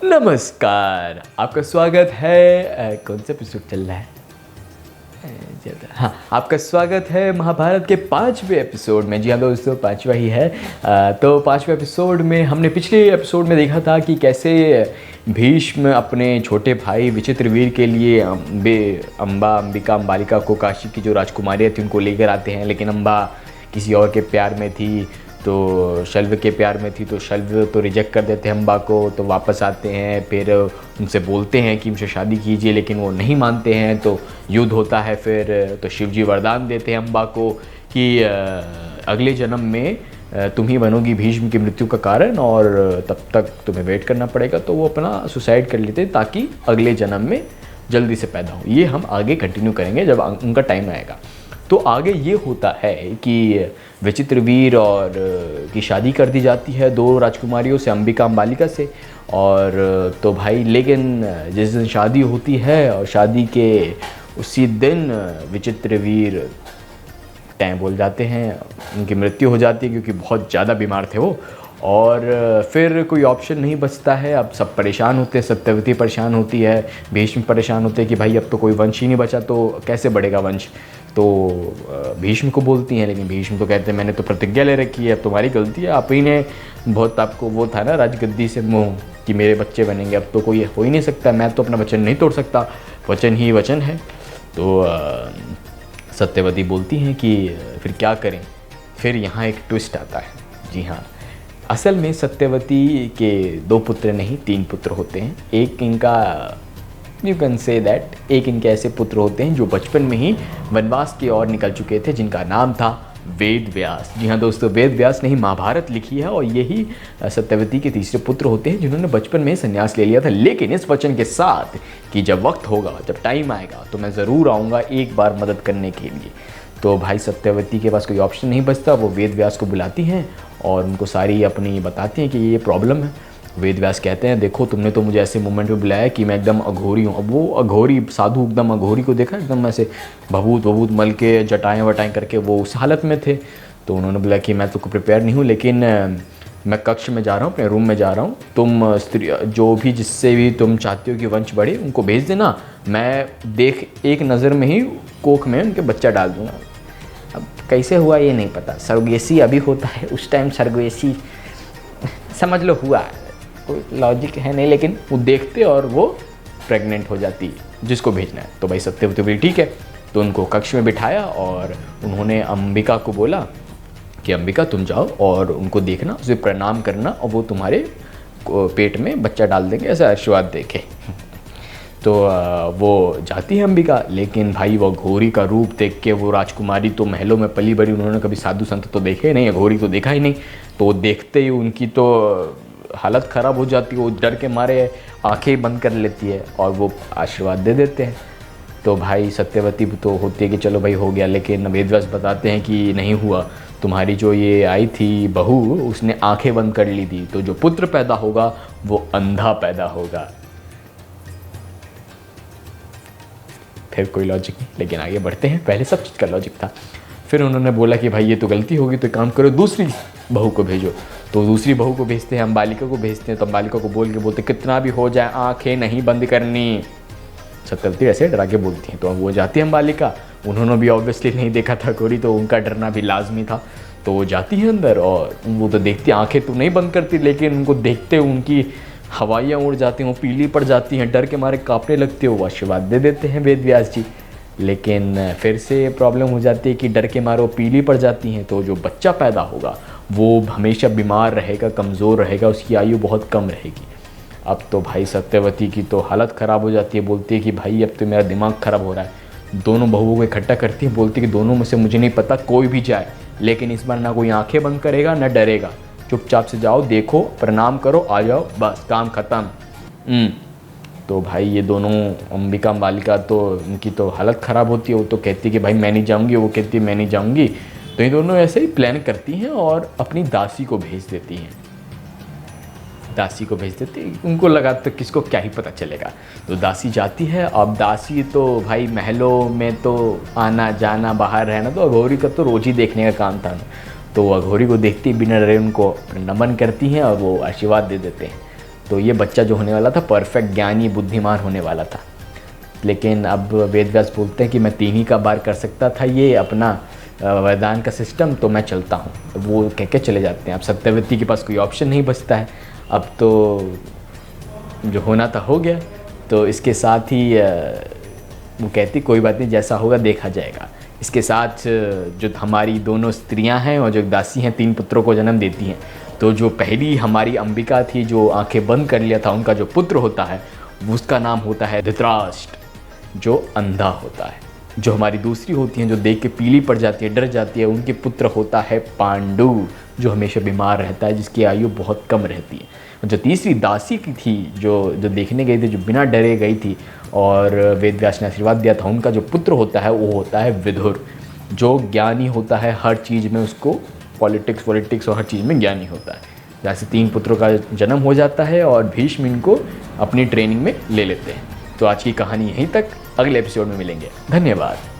नमस्कार, आपका स्वागत है कौन सा एपिसोड चल रहा है? हाँ, आपका स्वागत है महाभारत के 5वें एपिसोड में। जी हाँ दोस्तों, 5वां ही है। तो 5वें एपिसोड में हमने पिछले एपिसोड में देखा था कि कैसे भीष्म अपने छोटे भाई विचित्रवीर के लिए अंबालिका को, काशी की जो राजकुमारियाँ थी उनको लेकर आते हैं। लेकिन अम्बा किसी और के प्यार में थी, तो शल्व के प्यार में थी, तो शल्व तो रिजेक्ट कर देते हैं अम्बा को। तो वापस आते हैं, फिर उनसे बोलते हैं कि मुझसे शादी कीजिए, लेकिन वो नहीं मानते हैं। तो युद्ध होता है। फिर तो शिव जी वरदान देते हैं अम्बा को कि अगले जन्म में तुम ही बनोगी भीष्म की मृत्यु का कारण, और तब तक तुम्हें वेट करना पड़ेगा। तो वो अपना सुसाइड कर लेते हैं ताकि अगले जन्म में जल्दी से पैदा हो। ये हम आगे कंटिन्यू करेंगे जब उनका टाइम आएगा। तो आगे ये होता है कि विचित्रवीर और की शादी कर दी जाती है 2 राजकुमारियों से, अंबिका अंबालिका से। और तो भाई लेकिन जिस दिन शादी होती है और शादी के उसी दिन विचित्रवीर टैं बोल जाते हैं, उनकी मृत्यु हो जाती है क्योंकि बहुत ज़्यादा बीमार थे वो। और फिर कोई ऑप्शन नहीं बचता है। अब सब परेशान होते हैं, सत्यवती परेशान होती है, भीष्म परेशान होते हैं कि भाई अब तो कोई वंश ही नहीं बचा, तो कैसे बढ़ेगा वंश। तो भीष्म को बोलती हैं, लेकिन भीष्म तो कहते हैं मैंने तो प्रतिज्ञा ले रखी है, अब तुम्हारी गलती है, आप ही ने बहुत, आपको वो था ना राजगद्दी से मोह कि मेरे बच्चे बनेंगे, अब तो कोई हो ही नहीं सकता, मैं तो अपना वचन नहीं तोड़ सकता, वचन ही वचन है। तो सत्यवती बोलती हैं कि फिर क्या करें। फिर यहाँ एक ट्विस्ट आता है। जी हाँ, असल में सत्यवती के 2 पुत्र नहीं 3 पुत्र होते हैं। एक इनका यू कैन से दैट एक इनके ऐसे पुत्र होते हैं जो बचपन में ही वनवास की ओर निकल चुके थे, जिनका नाम था वेद व्यास। जी हाँ दोस्तों, वेद व्यास ने ही महाभारत लिखी है, और यही सत्यवती के तीसरे पुत्र होते हैं जिन्होंने बचपन में संन्यास ले लिया था। लेकिन इस वचन के साथ कि जब वक्त होगा, जब टाइम आएगा, तो मैं ज़रूर आऊँगा एक बार मदद करने के लिए। तो भाई सत्यवती के पास कोई ऑप्शन नहीं बचता। वो वेद व्यास को बुलाती हैं और उनको सारी अपनी बताती हैं कि ये प्रॉब्लम है। वेद व्यास कहते हैं देखो, तुमने तो मुझे ऐसे मोमेंट में बुलाया कि मैं एकदम अघोरी हूँ। अब वो अघोरी साधु एकदम अघोरी को देखा, एकदम ऐसे भभूत मल के जटाएँ वटाएँ करके वो उस हालत में थे। तो उन्होंने बोला कि मैं तो प्रिपेयर नहीं हूँ, लेकिन मैं कक्ष में जा रहा हूँ, अपने रूम में जा रहा हूँ, तुम स्त्री जो भी जिससे भी तुम चाहती हो कि वंश बढ़े उनको भेज देना, मैं एक नज़र में ही कोख में उनके बच्चा डाल दूँगा। अब कैसे हुआ ये नहीं पता, सर्गेसी अभी होता है, उस टाइम सर्गेसी समझ लो हुआ, कोई लॉजिक है नहीं, लेकिन वो देखते और वो प्रेग्नेंट हो जाती है जिसको भेजना है। तो भाई सत्यवती बोली ठीक है। तो उनको कक्ष में बिठाया और उन्होंने अंबिका को बोला कि अंबिका तुम जाओ और उनको देखना, उसे प्रणाम करना, और वो तुम्हारे पेट में बच्चा डाल देंगे, ऐसा आशीर्वाद देके। तो वो जाती है अंबिका, लेकिन भाई वो घोरी का रूप देख के, वो राजकुमारी तो महलों में पली बड़ी, उन्होंने कभी साधु संत तो देखे ही नहीं, घोरी तो देखा ही नहीं। तो देखते ही उनकी तो हालत ख़राब हो जाती है, वो डर के मारे आंखें बंद कर लेती है और वो आशीर्वाद दे देते हैं। तो भाई सत्यवती तो होती है कि चलो भाई हो गया, लेकिन वेदव्यास बताते हैं कि नहीं हुआ, तुम्हारी जो ये आई थी बहू, उसने आंखें बंद कर ली थी, तो जो पुत्र पैदा होगा वो अंधा पैदा होगा। फिर कोई लॉजिक नहीं, लेकिन आगे बढ़ते हैं। पहले सब चीज़ का लॉजिक था। फिर उन्होंने बोला कि भाई ये तो गलती होगी, तो काम करो दूसरी बहू को भेजो। तो दूसरी बहू को भेजते हैं, अंबालिका को भेजते हैं। तो अंबालिका को बोलते कितना भी हो जाए आंखें नहीं बंद करनी। सत्यवती ऐसे डरा के बोलती हैं। तो वो जाती है अंबालिका, उन्होंने भी ऑब्वियसली नहीं देखा था गोरी, तो उनका डरना भी लाजमी था। तो वो जाती है अंदर और वो तो देखती, आंखें तो नहीं बंद करती, लेकिन उनको देखते उनकी हवाइयाँ उड़ जाती हैं, वो पीली पड़ जाती हैं, डर के मारे कांपने लगती है। वो आशीर्वाद दे देते हैं वेद व्यास जी, लेकिन फिर से प्रॉब्लम हो जाती है कि डर के मारे वो पीली पड़ जाती हैं। तो जो बच्चा पैदा होगा वो हमेशा बीमार रहेगा, कमज़ोर रहेगा, उसकी आयु बहुत कम रहेगी। अब तो भाई सत्यवती की तो हालत ख़राब हो जाती है, बोलती है कि भाई अब तो मेरा दिमाग ख़राब हो रहा है। दोनों बहुओं को इकट्ठा करती है, बोलती है कि दोनों में से मुझे नहीं पता, कोई भी जाए, लेकिन इस बार ना कोई आंखें बंद करेगा ना डरेगा, चुपचाप से जाओ, देखो, प्रणाम करो, आ जाओ, बस काम ख़त्म। तो भाई ये दोनों अंबिका अंबालिका तो उनकी तो हालत ख़राब होती है। वो तो कहती है कि भाई मैं नहीं जाऊँगी, वो कहती है मैं नहीं जाऊँगी। तो ये दोनों ऐसे ही प्लान करती हैं और अपनी दासी को भेज देती हैं। उनको लगा तो किसको क्या ही पता चलेगा। तो दासी जाती है। अब दासी तो भाई महलों में तो आना जाना, बाहर रहना, तो अघोरी का तो रोज़ ही देखने का काम था। तो अघोरी को देखती बिना डरे उनको नमन करती हैं और वो आशीर्वाद दे देते हैं। तो ये बच्चा जो होने वाला था परफेक्ट ज्ञानी बुद्धिमान होने वाला था। लेकिन अब वेदव्यास बोलते हैं कि मैं 3 ही का बार कर सकता था ये अपना वरदान का सिस्टम, तो मैं चलता हूँ। वो कह के चले जाते हैं। अब सत्यवती के पास कोई ऑप्शन नहीं बचता है, अब तो जो होना था हो गया। तो इसके साथ ही वो कहती कोई बात नहीं, जैसा होगा देखा जाएगा। इसके साथ जो हमारी दोनों स्त्रियां हैं और जो दासी हैं 3 पुत्रों को जन्म देती हैं। तो जो पहली हमारी अंबिका थी जो आंखें बंद कर लिया था, उनका जो पुत्र होता है उसका नाम होता है धृतराष्ट्र, जो अंधा होता है। जो हमारी दूसरी होती हैं जो देख के पीली पड़ जाती है, डर जाती है, उनके पुत्र होता है पांडु, जो हमेशा बीमार रहता है, जिसकी आयु बहुत कम रहती है। जो तीसरी दासी की थी जो देखने गई थी, जो बिना डरे गई थी और वेदव्यास ने आशीर्वाद दिया था, उनका जो पुत्र होता है वो होता है विदुर, जो ज्ञानी होता है हर चीज़ में। उसको पॉलिटिक्स और हर चीज़ में ज्ञानी होता है। जैसे 3 पुत्रों का जन्म हो जाता है और भीष्म इनको अपनी ट्रेनिंग में ले लेते हैं। तो आज की कहानी यहीं तक, अगले एपिसोड में मिलेंगे। धन्यवाद।